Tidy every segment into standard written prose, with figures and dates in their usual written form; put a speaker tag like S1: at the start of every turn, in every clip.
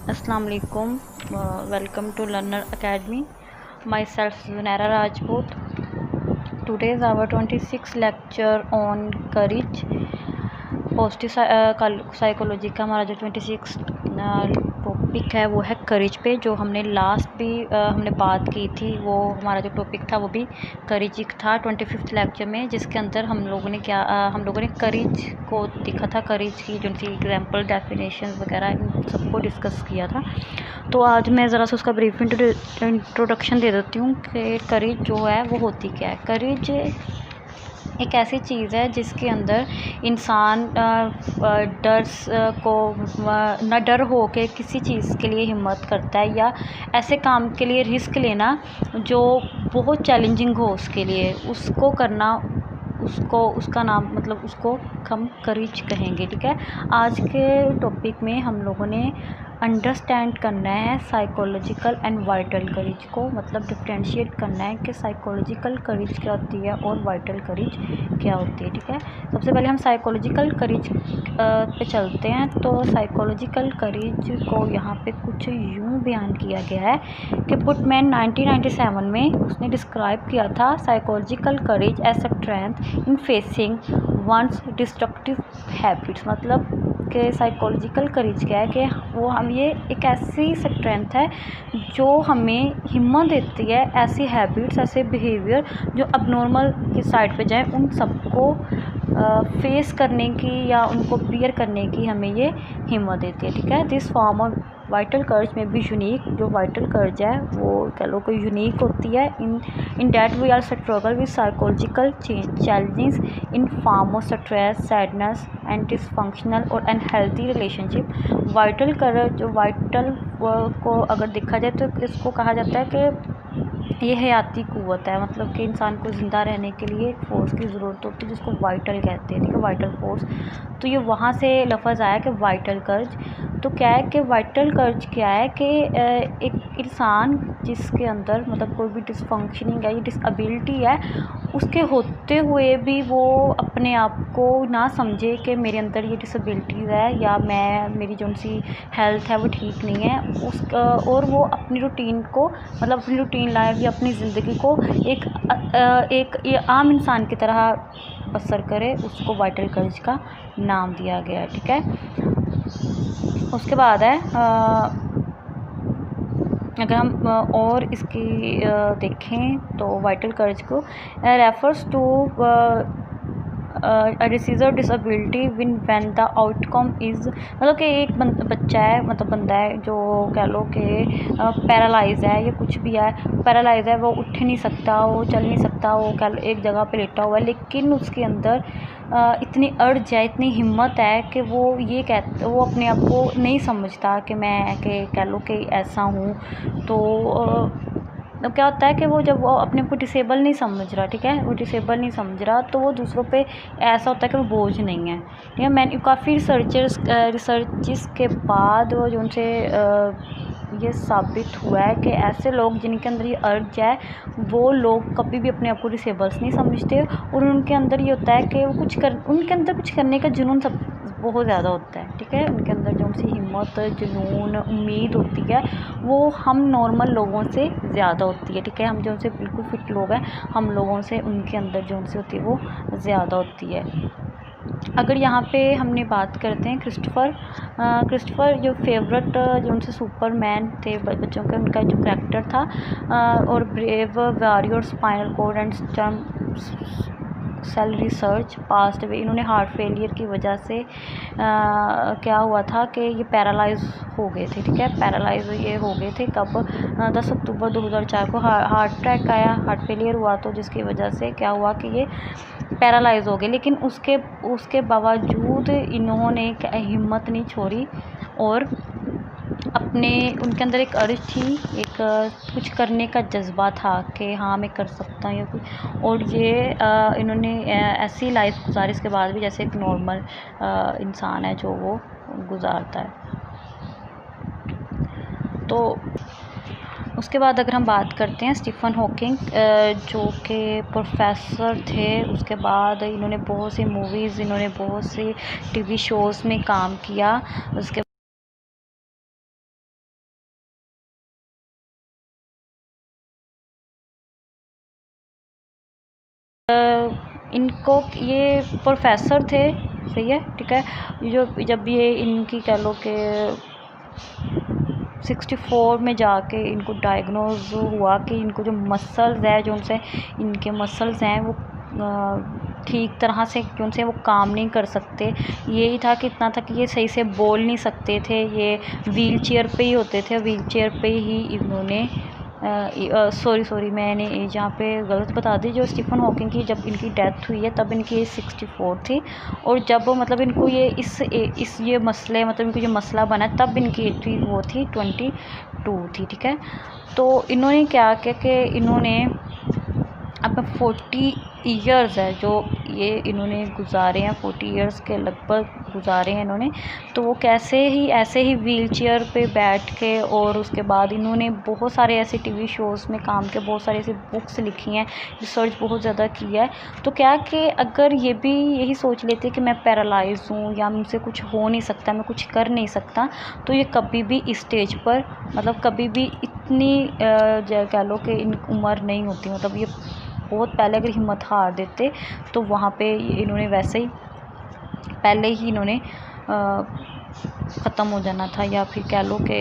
S1: Assalamu alaikum. Welcome to Learner Academy. Myself Zunaira Rajput. Today is our 26th lecture on courage. Positive psychology का हमारा जो 26 topic है वो है करेज पे। जो हमने लास्ट भी हमने बात की थी, वो हमारा जो टॉपिक था वो भी करेज ही था 25th लेक्चर में, जिसके अंदर हम लोगों ने करेज को देखा था, करेज की जो सी एग्जाम्पल, डेफिनेशन वगैरह इन सबको डिस्कस किया था। तो आज मैं ज़रा सा उसका ब्रीफ इंट्रोडक्शन दे देती हूँ कि करेज जो है वो होती क्या है। करेज एक ऐसी चीज़ है जिसके अंदर इंसान डर को न डर हो के किसी चीज़ के लिए हिम्मत करता है, या ऐसे काम के लिए रिस्क लेना जो बहुत चैलेंजिंग हो उसके लिए, उसको करना, उसका नाम मतलब उसको हम करेज कहेंगे। ठीक है, आज के टॉपिक में हम लोगों ने अंडरस्टैंड करना है साइकोलॉजिकल एंड वाइटल करेज को, मतलब डिफ्रेंशिएट करना है कि साइकोलॉजिकल करेज क्या होती है और वाइटल करेज क्या होती है। ठीक है, सबसे पहले हम साइकोलॉजिकल करेज पे चलते हैं। तो साइकोलॉजिकल करेज को यहाँ पे कुछ यूँ बयान किया गया है कि पुटमैन 1997 में उसने डिस्क्राइब किया था psychological courage as a strength in facing one's destructive habits. मतलब कि साइकोलॉजिकल करेज क्या है कि वो हम ये एक ऐसी स्ट्रेंथ है जो हमें हिम्मत देती है ऐसी हैबिट्स, ऐसे बिहेवियर जो अबनॉर्मल की साइड पे जाए, उन सबको फेस करने की या उनको बियर करने की हमें ये हिम्मत देती है। ठीक है, दिस फॉर्म ऑफ वाइटल कर्ज में भी यूनिक, जो वाइटल कर्ज है वो कह लो कोई यूनिक होती है in that we are struggle with psychological challenges in form of stress, sadness and dysfunctional और अनहेल्दी रिलेशनशिप। वाइटल कर्ज, जो वाइटल को अगर देखा जाए तो इसको कहा जाता है कि ये हयाती क़ुव्वत है, मतलब कि इंसान को ज़िंदा रहने के लिए एक फ़ोर्स की ज़रूरत होती है जिसको वाइटल कहते हैं। ठीक है, वाइटल फोर्स, तो ये वहाँ से लफ्ज़ आया कि वाइटल कर्ज। तो क्या है कि वाइटल कर्ज क्या है कि एक इंसान जिसके अंदर मतलब कोई भी डिसफंक्शनिंग है या डिसएबिलिटी है, उसके होते हुए भी वो अपने आप को ना समझे कि मेरे अंदर ये डिसएबिलिटीज़ है या मेरी जो सी हेल्थ है वो ठीक नहीं है, और वो अपनी रूटीन को, मतलब अपनी रूटीन लाइफ या अपनी ज़िंदगी को एक ये आम इंसान की तरह बसर करे, उसको वाइटल कर्ज का नाम दिया गया है। ठीक है, उसके बाद है अगर हम और इसकी देखें तो वाइटल कर्ज को रेफर्स टू डिसीज़ और disability when the outcome is, मतलब कि एक बच्चा है, मतलब बंदा है जो कह लो कि पैरालाइज है या कुछ भी है, पैरालाइज है, वो उठ नहीं सकता, वो चल नहीं सकता, वो कह लो एक जगह पे लेटा हुआ है, लेकिन उसके अंदर इतनी अर्ज है, इतनी हिम्मत है कि वो अपने आप को नहीं समझता कि मैं कह लो कि ऐसा हूँ। तो क्या होता है कि वो जब वो अपने को डिसेबल नहीं समझ रहा, ठीक है, वो डिसेबल नहीं समझ रहा, तो वो दूसरों पे ऐसा होता है कि वो बोझ नहीं है। ठीक है, मैंने काफ़ी रिसर्चेस के बाद वो जो उनसे ये साबित हुआ है कि ऐसे लोग जिनके अंदर ये अर्ज है, वो लोग कभी भी अपने आप को डिसेबल्स नहीं समझते, और उनके अंदर ये होता है कि वो उनके अंदर कुछ करने का जुनून सब बहुत ज़्यादा होता है। ठीक है, उनके अंदर जो सी हिम्मत, जुनून, उम्मीद होती है वो हम नॉर्मल लोगों से ज़्यादा होती है। ठीक है, हम जो उनसे बिल्कुल फिट लोग हैं, हम लोगों से उनके अंदर जो उनसे होती है वो ज़्यादा होती है। अगर यहाँ पे हमने बात करते हैं क्रिस्टोफर जो फेवरेट जो उनसे सुपरमैन थे बच्चों के, उनका जो करैक्टर था, और brave warrior, spinal cord and stem cell research pathway. इन्होंने हार्ट फेलियर की वजह से क्या हुआ था कि ये पैरालाइज हो गए थे। ठीक है, पैरालाइज ये हो गए थे कब, 10 अक्टूबर 2004 को हार्ट अटैक आया, हार्ट फेलियर हुआ, तो जिसकी वजह से क्या हुआ कि ये पैरालाइज हो गए। लेकिन उसके बावजूद इन्होंने हिम्मत नहीं छोड़ी, और उनके अंदर एक अर्ज थी, एक कुछ करने का जज्बा था कि हाँ मैं कर सकता हूँ या कुछ, और ये इन्होंने ऐसी लाइफ गुजारी इसके बाद भी जैसे एक नॉर्मल इंसान है जो वो गुजारता है। तो उसके बाद अगर हम बात करते हैं स्टीफन हॉकिंग, जो कि प्रोफेसर थे, उसके बाद इन्होंने बहुत सी मूवीज़, इन्होंने बहुत सी टीवी शोज़ में काम किया। उसके इनको ये प्रोफेसर थे, सही है, ठीक है। जब ये इनकी कह लो कि 64 में जाके इनको डायग्नोज हुआ कि इनको जो मसल्स है, जो उनसे इनके मसल्स हैं वो ठीक तरह से जो उनसे वो काम नहीं कर सकते। यही था कि इतना था कि ये सही से बोल नहीं सकते थे, ये व्हील चेयर पे ही होते थे। व्हील चेयर पे ही इन्होंने सॉरी मैंने यहाँ पे गलत बता दी। जो स्टीफन हॉकिंग की जब इनकी डेथ हुई है तब इनकी एज 64 थी, और जब मतलब इनको ये ये मसले मतलब इनको जो मसला बना तब इनकी एज थी वो थी 22 थी, ठीक है। तो इन्होंने क्या किया कि इन्होंने अब 40 ईयर्स है जो ये इन्होंने गुजारे हैं, 40 ईयर्स के लगभग गुजारे हैं इन्होंने। तो वो कैसे ही ऐसे ही व्हील चेयर पे बैठ के, और उसके बाद इन्होंने बहुत सारे ऐसे टीवी शोज़ में काम किया, बहुत सारी ऐसी बुक्स लिखी हैं, रिसर्च बहुत ज़्यादा किया है। तो क्या कि अगर ये भी यही सोच लेते कि मैं पैरालाइज हूँ या मुझसे कुछ हो नहीं सकता, मैं कुछ कर नहीं सकता, तो ये कभी भी इस स्टेज पर मतलब कभी भी इतनी कह लो कि इन उम्र नहीं होती। मतलब ये बहुत पहले अगर हिम्मत हार देते तो वहाँ पे इन्होंने वैसे ही पहले ही इन्होंने ख़त्म हो जाना था, या फिर कह लो कि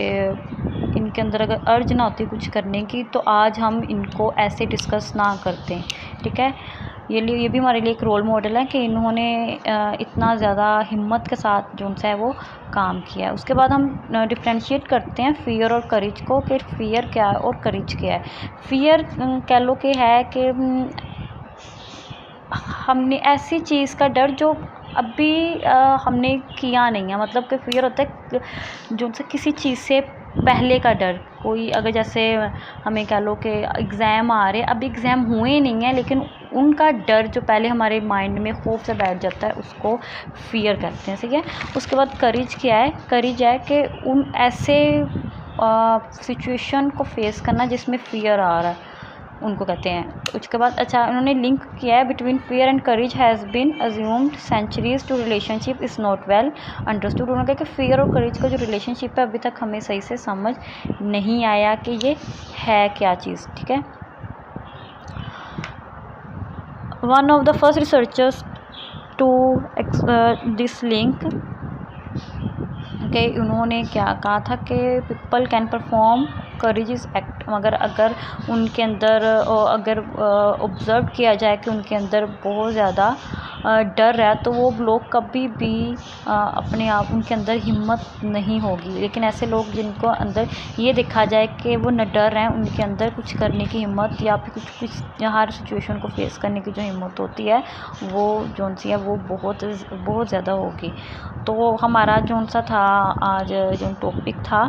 S1: इनके अंदर अगर अर्ज ना होती कुछ करने की तो आज हम इनको ऐसे डिस्कस ना करते, ठीक है। ये भी हमारे लिए एक रोल मॉडल है कि इन्होंने इतना ज़्यादा हिम्मत के साथ जो उनसे है वो काम किया है। उसके बाद हम डिफ्रेंशिएट करते हैं फ़ियर और करेज को, कि फ़ियर क्या है और करेज क्या है। फ़ियर कह लो कि है कि हमने ऐसी चीज़ का डर जो अभी हमने किया नहीं है। मतलब कि फ़ियर होता है जो उनसे किसी चीज़ से पहले का डर। कोई अगर जैसे हमें कह लो कि एग्ज़ाम आ रहे, अभी एग्ज़ाम हुए नहीं हैं लेकिन उनका डर जो पहले हमारे माइंड में खौफ से बैठ जाता है उसको फ़ियर कहते हैं, ठीक है। उसके बाद करेज क्या है? करेज है कि उन ऐसे सिचुएशन को फेस करना जिसमें फ़ियर आ रहा है, उनको कहते हैं। उसके बाद अच्छा उन्होंने लिंक किया है between fear and courage has been assumed centuries to relationship is not well understood. उन्होंने कहा कि फियर और करेज का जो रिलेशनशिप है अभी तक हमें सही से समझ नहीं आया कि ये है क्या चीज़, ठीक है। One of the first researchers to this link कि उन्होंने क्या कहा था कि people can perform courageous act, मगर अगर उनके अंदर अगर ऑब्ज़र्व किया जाए कि उनके अंदर बहुत ज़्यादा डर है तो वो लोग कभी भी अपने आप उनके अंदर हिम्मत नहीं होगी। लेकिन ऐसे लोग जिनको अंदर ये देखा जाए कि वो न डर हैं, उनके अंदर कुछ करने की हिम्मत या फिर कुछ हर सिचुएशन को फेस करने की जो हिम्मत होती है वो जौन सी है वो बहुत ज़्यादा होगी। तो हमारा जौन सा था आज जो टॉपिक था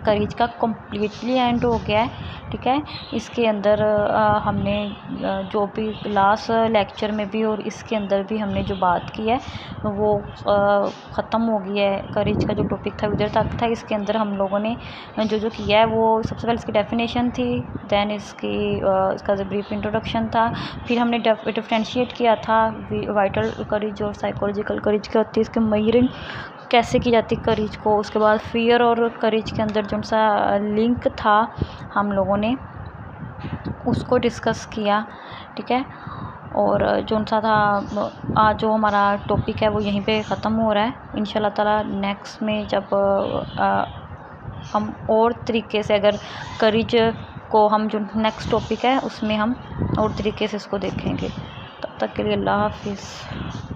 S1: करेज का कम्प्लीटली एंड हो गया है, ठीक है। इसके अंदर हमने जो भी लास्ट लेक्चर में भी और इसके अंदर भी हमने जो बात की है वो ख़त्म हो गई है। करेज का जो टॉपिक था उधर तक था। इसके अंदर हम लोगों ने जो किया है वो सबसे पहले इसकी डेफिनेशन थी, दैन इसका जो ब्रीफ इंट्रोडक्शन था, फिर हमने डिफ्रेंशिएट किया था वाइटल करेज और साइकोलॉजिकल करेज क्या होती है, इसके मेजरिंग कैसे की जाती करेज को। उसके बाद फियर और करेज के अंदर जो सा लिंक था हम लोगों ने उसको डिस्कस किया, ठीक है। और जो सा था आज जो हमारा टॉपिक है वो यहीं पे ख़त्म हो रहा है। इंशाल्लाह ताला नेक्स्ट में जब हम और तरीके से अगर करेज को हम जो नेक्स्ट टॉपिक है उसमें हम और तरीके से इसको देखेंगे। तब तक के लिए अल्लाह हाफिज़।